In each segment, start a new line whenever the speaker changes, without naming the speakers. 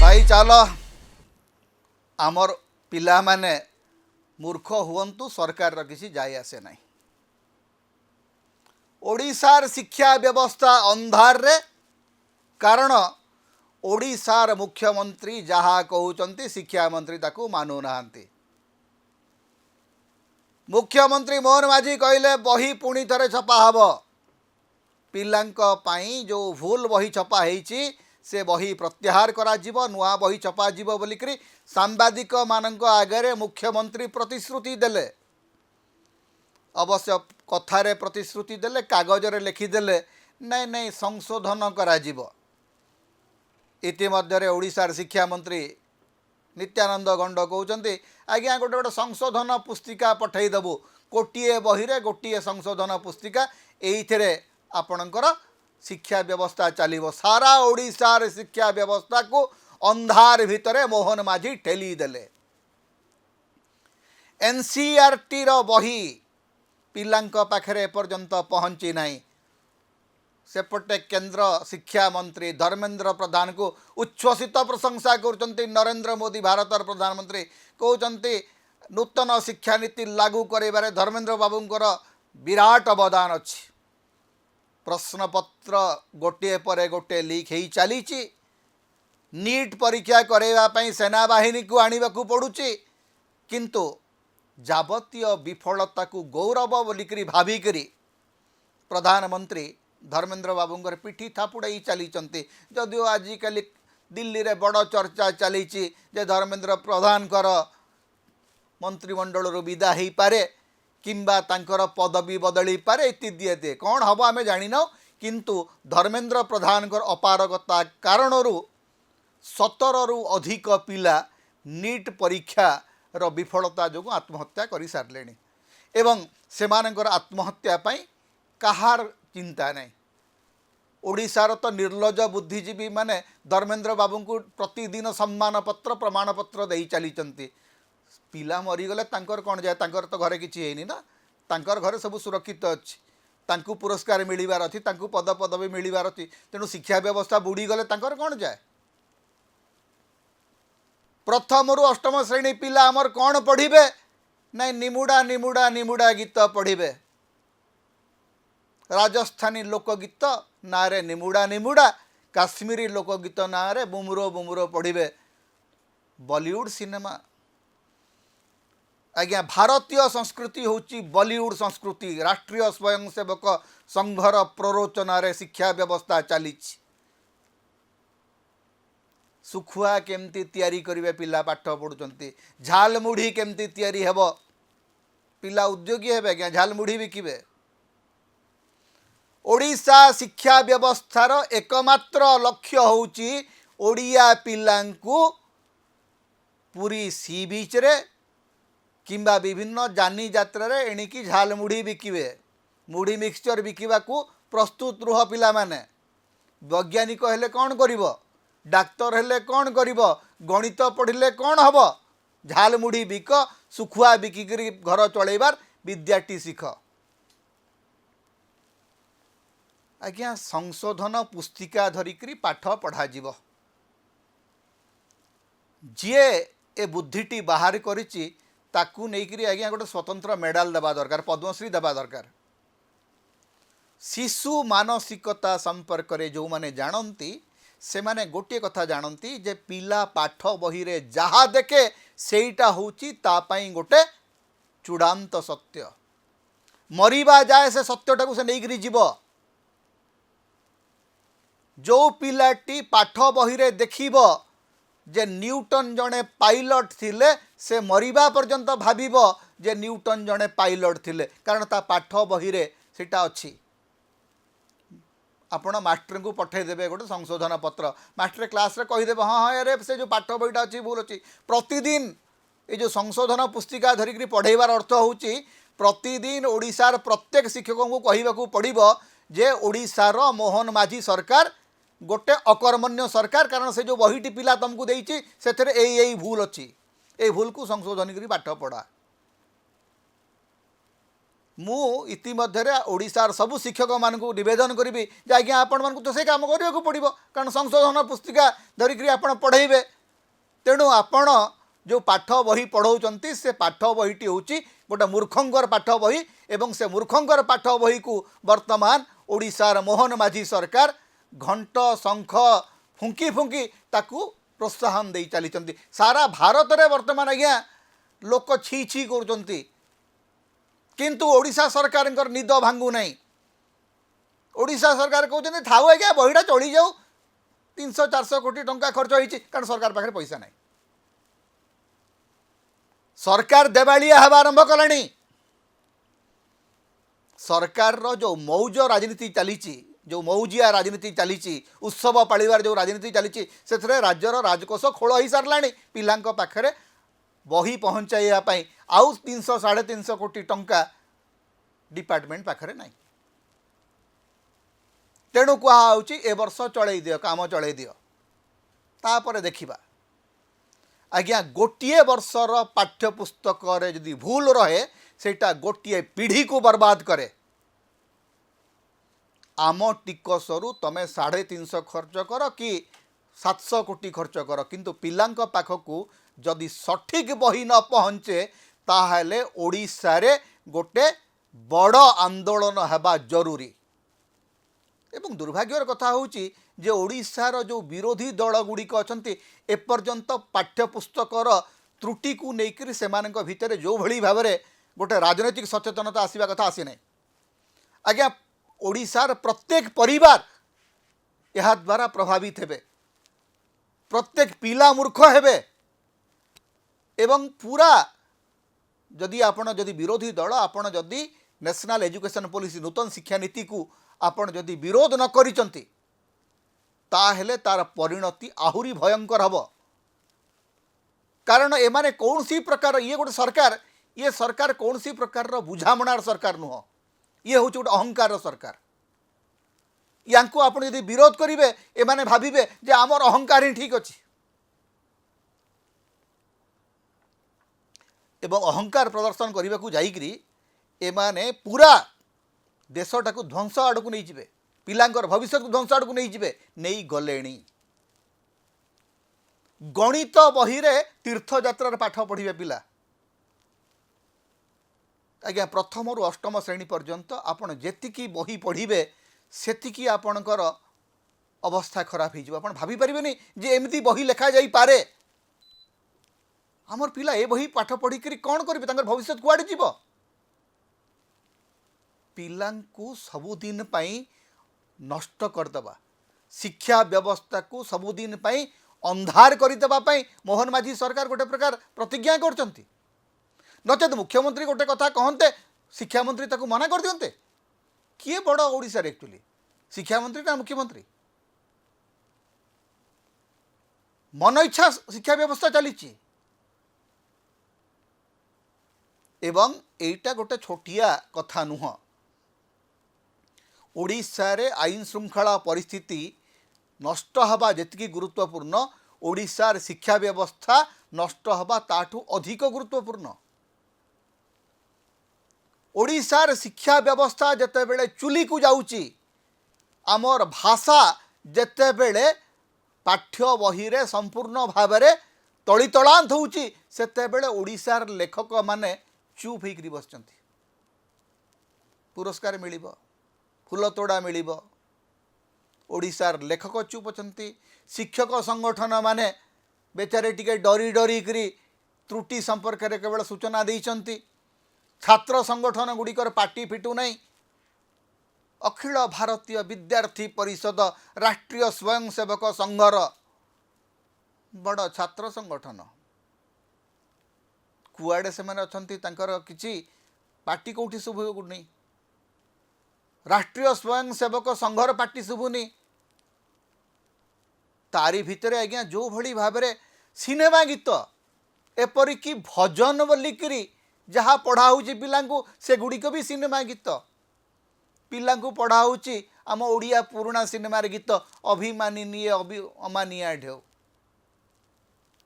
भाई चल आमर पिला माने मूर्ख हुअंतु सरकार किसी जाय आसे ना। ओडिशार शिक्षा व्यवस्था अंधार रे कारण ओडिशार मुख्यमंत्री जहाँ कहते शिक्षा मंत्री ताकू मानु नाहांती। मुख्यमंत्री मोहन माझी कहले बही पुणी थरे छपा हब पिलांक पाई जो भूल बही छपा हेची से बही प्रत्याहार करा जिवो नुआ बही छपा जिवो बोलिकरी सांबादिक मानक आगे मुख्यमंत्री प्रतिश्रुति देले। अवश्य कथारे प्रतिश्रुति देले कागजरे लिखिदेले नहीं नहीं संशोधन करा जिवो। इतिमध्य ओडिशार शिक्षा मंत्री नित्यानंद गंड कहते आज्ञा गोटे गोटे संशोधन पुस्तिका पठईदेबू गोटे बही रे गोटे संशोधन पुस्तिका ये आपणकर शिक्षा व्यवस्था चलो। सारा ओडिशार शिक्षा व्यवस्था को अंधार भितर मोहन माझी ठेली देले। एनसीईआरटी रो बही पिलांक पाखरे एपर्यंत पहुँची नहीं। सेपटे केंद्र शिक्षा मंत्री धर्मेंद्र प्रधान को उच्छ्वसित प्रशंसा करते नरेंद्र मोदी भारतर प्रधानमंत्री कहते नूतन शिक्षा नीति लागू कर धर्मेंद्र बाबूंकर विराट अवदान अच्छी। प्रश्नपत्र गोटे पर गोटे लीक हो चली। नीट परीक्षा करने सेना बाहिनी को आने को पड़ुची किंतु जावतीय विफलता को गौरव बोलिकी भाविकी प्रधानमंत्री धर्मेंद्र बाबूंकर पिठी थापुड़ाई चली। जदिओ आजिकल दिल्ली रे बड़ चर्चा चली जे धर्मेंद्र प्रधानकर मंत्रिमंडल विदा हो पारे किंबा तांकर पदवी बदली पारे इत्यादि कौन हम आम जान किंतु धर्मेंद्र प्रधानकर अपारगता कारण 17 रु अधिक पिला नीट परीक्षा रो विफलता जो आत्महत्या कर सारे एवं सेमानकर आत्महत्या पाई कहार चिंता नहीं। ओडिशार तो निर्लज बुद्धिजीवी माने धर्मेंद्र बाबू को प्रतिदिन सम्मान पत्र प्रमाण पत्र दे चली। पिला मरीगले तांकर कौन जाए तांकर तो घरे किसी है ना तांकर घरे सब सुरक्षित अच्छी तांकू पुरस्कार मिलबार अच्छी तांकू पद पदवी मिलबार अच्छी तेणु शिक्षा व्यवस्था बुड़ी गले तांकर कौन जाए। प्रथम रु अष्टम श्रेणी पिला आमर कौन पढ़े नहीं निमुड़ा निमुड़ा निमुड़ा गीत पढ़े राजस्थानी लोकगीत ना रे निमुड़ा निमुड़ा काश्मीरी लोकगीत ना रे बुमरो बुमरो पढ़े बॉलीवुड सिनेमा। आज्ञा भारतीय संस्कृति होची बॉलीवुड संस्कृति राष्ट्रीय स्वयंसेवक संघर प्ररोचन शिक्षा व्यवस्था चली। सुखुआ केमती तैयारी करिवे पिला पाठ पढ़ुचंती झाल मुढ़ी केमती तैयारी हेबो पिला उद्योगी हेबे आज्ञा झाल मुढ़ी बिकिबे। ओडिशा शिक्षा व्यवस्थार एकमात्र लक्ष्य होची ओडिया पिलांकु पूरी सी बीच रे किंबा विभिन्न जानी यात्रा रे एणिकी झाल मुढ़ी बिकिबे मुढ़ी मिक्सचर बिकिबा को प्रस्तुत रुह पिला माने। वैज्ञानिक हेले कौन करिवो डाक्तर हेले कौन करिवो गणित पढ़िले कौन हबो झाल मुढ़ी बिक सुखुआ बिकिकरी घर चलैबार विद्याटी शिख। आज्ञा संशोधन पुस्तिका धरिकी पाठ पढ़ा जीव जीए ए बुद्धिटी बाहर करिछि ताकू नेइकरी आज्ञा गोटे स्वतंत्र मेडाल देवा दरकार पद्मश्री देवा दरकार। शिशु मानसिकता संपर्क रे जो माने जानती से माने गोटे कथा जानती जे पिला पाठ बही रे जहा देखे सेईटा होची ता पई गोटे चूड़ांत सत्य मरिबा जाए से सत्यटा को से नेइकरी जीव। जो पिलाटी पाठ बही रे देखिबो जे न्यूटन जड़े पाइलट थिले से मरिबा पर्यंत भाबिबो जे न्यूटन जड़े पाइलट थिले कारण ता पाठ बही रे सेटा अछि। आपण मास्टर को पठे देबे गोटे संशोधन पत्र मास्टर क्लास रे कहि देबे हाँ हाँ अरे से जो पाठ बहीटा अछि भूल अछि। प्रतिदिन ये जो संशोधन पुस्तिका धरिकी पढ़ेबार अर्थ होची प्रतिदिन ओडिशार प्रत्येक शिक्षकों को कहबाकू पड़िबो जे ओडिशार मोहन माझी सरकार गोटे अकर्मण्य सरकार कारण से जो बहीटी पिला तुमको देइछि सेथरे एई भूल अच्छी ए भूल को संशोधन करी पाठ पढ़ा। मु इतिमध्य ओडिशार सबु शिक्षक मानक निवेदन करी जे आज्ञा आपण मानक तो से काम करने को पड़ो कारण संशोधन पुस्तिका धरिकी आपण पढ़ेबे तेणु आपण जो पाठ बही पढ़ाऊँच से पाठ बहीटी हूँ गोटे मूर्खंकर पाठ बही एवं से मूर्खंकर पाठ बही को वर्तमान ओडिशार मोहन माझी सरकार घंट शंख फुंकी फुंकी ताकू प्रोत्साहन दे चली सारा भारत में वर्तमान आज्ञा लोक छी छी कर किंतु ओडिशा सरकार निद भांगू नहीं ओडिशा सरकार कहते थाऊ आज्ञा बहीटा चली जाऊ 300-400 कोटी टंका खर्च होती कारण सरकार पाखे पैसा नहीं सरकार देवालिया हवा आरंभ कलानी सरकार रो जो मौज राजनीति चली जो मौजिया राजनीति चली उत्सव पालिबार जो राजनीति चली से राज्यर राजकोष खोल हो सारा पिलांक पाखरे बही पहुँचाइवाई आउ 300-350 कोटी टंका डिपार्टमेंट पाखरे नहीं तेणु कहुच्ची ए वर्ष चल दियो काम चल दियो तापर देखिबा आज्ञा गोटे वर्षर पाठ्यपुस्तक जदि भूल रहे सेटा गोटे पीढ़ी को बर्बाद करे आम टिकसरु तमे 350 खर्च कर कि 700 कोटी खर्च कर किंतु पिलांक पाखकू जदि सठिक बही न पहुँचे ताहले ओडिशा रे गोटे बड़ आंदोलन हेबा जरूरी एवं दुर्भाग्यर कथा होची जे ओडिशार जो विरोधी दल गुड़िक अच्छा एपर्यंत पाठ्यपुस्तकर त्रुटि को लेकर से भितर जो भली भाव में गोटे राजनैतिक सचेतनता आसवा कथा आसी ना आज्ञा ओडिशार प्रत्येक परिवार यह द्वारा प्रभावित हेबे प्रत्येक पिला मूर्ख हेबे एवं पूरा जदि आपण जदि विरोधी दल आपण जदि नेशनल एजुकेशन पॉलिसी नूतन शिक्षा नीति को आपण जदि विरोध न करिसंती ताहेले तार परिणति आहुरी भयंकर हब कारण एमाने कौन सी प्रकार ये गोटे सरकार ये सरकार कौन सी प्रकार बुझामणार सरकार नुह ये हूँ गोटे अहंकार सरकार यांको आपण यदि विरोध करेंगे एमाने भाविबे जे आमर अहंकार ही ठीक अच्छी एवं अहंकार प्रदर्शन करने को जाइकरी एमाने पूरा देशटा को ध्वंस आड़ को नहीं जिबे पिलांकर भविष्य को ध्वंस आड़ को नहीं जिबे नहीं गलेनी गणित बही रे तीर्थयात्रार पाठ पढ़िबे पिला आज्ञा प्रथम रु अष्टम श्रेणी पर्यंत आपण जेतिकी बही पढ़िबे सेतिकी आपणकर अवस्था खराब हो आप भाभी पारे जे एमती बही लेखा जाई पारे आमर पिला ए बही पाठ पढ़िक कौन करेंगे भविष्य कुआड़े जीव पिलांकु सबुदिन पाई नष्ट करदबा शिक्षा व्यवस्था को सबुदिन पाई अंधार करदेवाई मोहन माझी सरकार गोटे प्रकार प्रतिज्ञा करचंती नचेत मुख्यमंत्री गोटे कथा कहते शिक्षा मंत्री ताकू मना कर दियंते किए बड़ ओडिशा रे एक्चुअली शिक्षा मंत्री ना मुख्यमंत्री मन इच्छा शिक्षा व्यवस्था चली एवं एटा गोटे छोटिया कथा नुह ओडिशा रे आईन श्रृंखला परिस्थिति नष्ट हवा जेतिकी गुरुत्वपूर्ण ओडिशार शिक्षा व्यवस्था नष्ट हवा ताठू अधिक गुरुत्वपूर्ण ओडिशार शिक्षा व्यवस्था जेतेबेले चुली को जाउची आमर भाषा जेतेबेले पाठ्य बही रे संपूर्ण भाव में तलितलांत होउची सेतेबेले ओडिशार लेखक माने चुप होकर बसचंती पुरस्कार मिलिबो फूल तोड़ा मिलिबो ओडिशार लेखक चुप अछंती शिक्षक संगठन माने बेचारे टिके डरी डरी करी त्रुटि संपर्क में केवल सूचना देइचंती छात्र संगठन गुड़िकर पार्टी फिटू नहीं अखिल भारतीय विद्यार्थी परिषद राष्ट्रीय स्वयंसेवक संघर बड़ छात्र संगठन कुआड़े से मैंने अच्छा तांकर किसी पार्टी कौटी शुभु नहीं राष्ट्रीय स्वयंसेवक संघर पार्टी शुभुनी तारी भितर आज्ञा जो भली भाव में सिनेमा गीत एपरिक भजन बोलिकी जहाँ पढ़ाऊँ पिला से गुड़िक भी सिनेमा गीत पिला पढ़ाऊँ आम ओडिया पुराणा सिनेमार गीत अभिमानिनी अमानिया ढेउ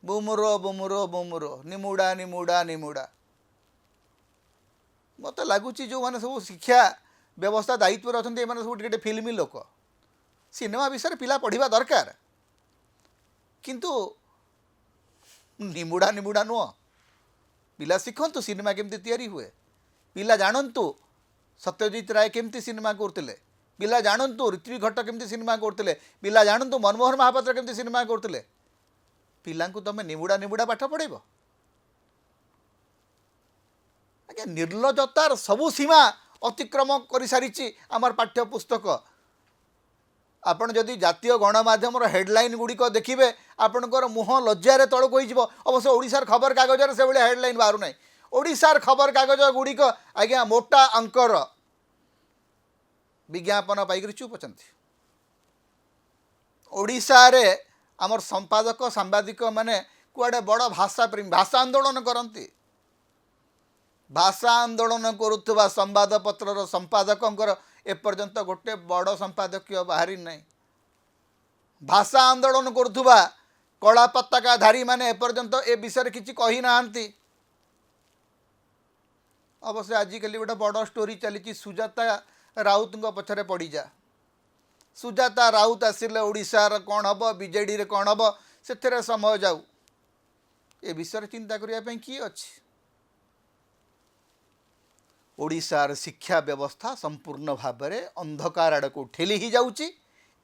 बुमुरो बुमुरो बुमुरो निमुड़ा निमुड़ा निमुड़ा मत लगुच जो मैंने सब शिक्षा व्यवस्था दायित्व अच्छा ये सब टे फिल्मी लोक सिनेमा विषय पिला पढ़ा दरकार किंतु निमुड़ा निमुड़ा नुह पिला शिखु सिनेमा केमती तैयारी हुए पिला जानतु सत्यजित राय केमती सिनेमा करते पिला जानतु ऋत्विक घट्ट केमती सिनेमा करते पिला जानतु मनमोहन महापात्र केमती सिनेमा करते पिला तुम निमुड़ा निमुड़ा पाठ पढ़ेब आज्ञा निर्लजतार सबू सीमा अतिक्रम कर सारी आमर पाठ्य पुस्तक आपण जदि जातीय गणमाध्यम हेडलाइन गुड़िक देखिए आपणकर मुह लज्जार तौक हो अवश्य ओडिशार खबर कागज से भाई हेडलाइन बाहर ना ओडिशार खबर कागज गुड़िक आज्ञा मोटा अंकर विज्ञापन पाइक चुप अच्छा ओडिशा रे आमर संपादक सांबादिक माने कुआडे बड़ भाषा प्रेमी भाषा आंदोलन करती भाषा आंदोलन करुवा संवादपत्र संपादक एपर्यंत गोटे बड़ संपादकीय बाहरी ना भाषा आंदोलन करुवा कला पताका धारी माने एपर्यंत ए विषय किसी कही ना अवश्य आजिकल गोटे बड़ स्टोरी चली सुजाता राउत पछरे पड़ी जा सुजाता राउत आसिले ओडिशार कौन हम बीजेडी रे कौन हम से समय जाऊ ए विषय चिंता करने किए अच्छी ओडिशार शिक्षा व्यवस्था संपूर्ण भाव में अंधकार आड़ को ठेली ही जाउची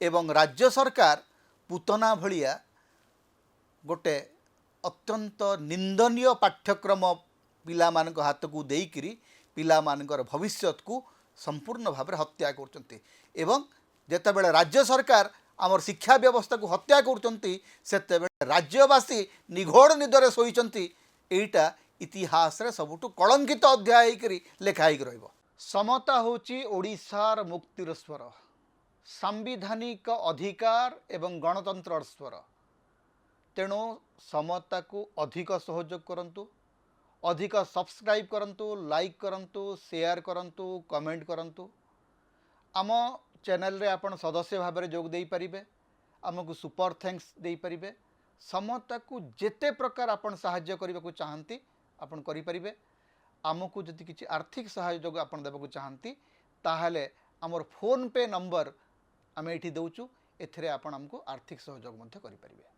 एवं राज्य सरकार पूतना भलिया गोटे अत्यंत निंदनीय पाठ्यक्रम पिला मान हाथ को देकरी पिला मानकर भविष्य को संपूर्ण भाव में हत्या करचंती एवं जेतेबेले राज्य सरकार आमर शिक्षा व्यवस्था को हत्या करचंती सेतेबेले राज्यवासी निघोड़ निदरे शोइचंती एटा इतिहास रे सबुठु कलंकित अध्याय करी लेखाइक रहिबो समता होची ओडिशार मुक्तिर स्वर सांविधानिक अधिकार एवं गणतंत्र स्वर तेणु समता को अधिक सहयोग करंतु अधिक सब्सक्राइब करंतु लाइक करंतु शेयर करंतु कमेंट करंतु आम चैनल रे आपण सदस्य भाव में जोग दे पारिबे आमको सुपर थैंक्स दे पारिबे समता को जेते प्रकार आपण सहाय्य करबा को चाहंती आपण करि परिबे आमको जदि किछि आर्थिक सहयोग आपण देबा को चाहंती ताहाले हमर फोन पे नंबर आमे एठी दउचु एथरे आपण हमको आर्थिक सहयोग मध्य करि परिबे।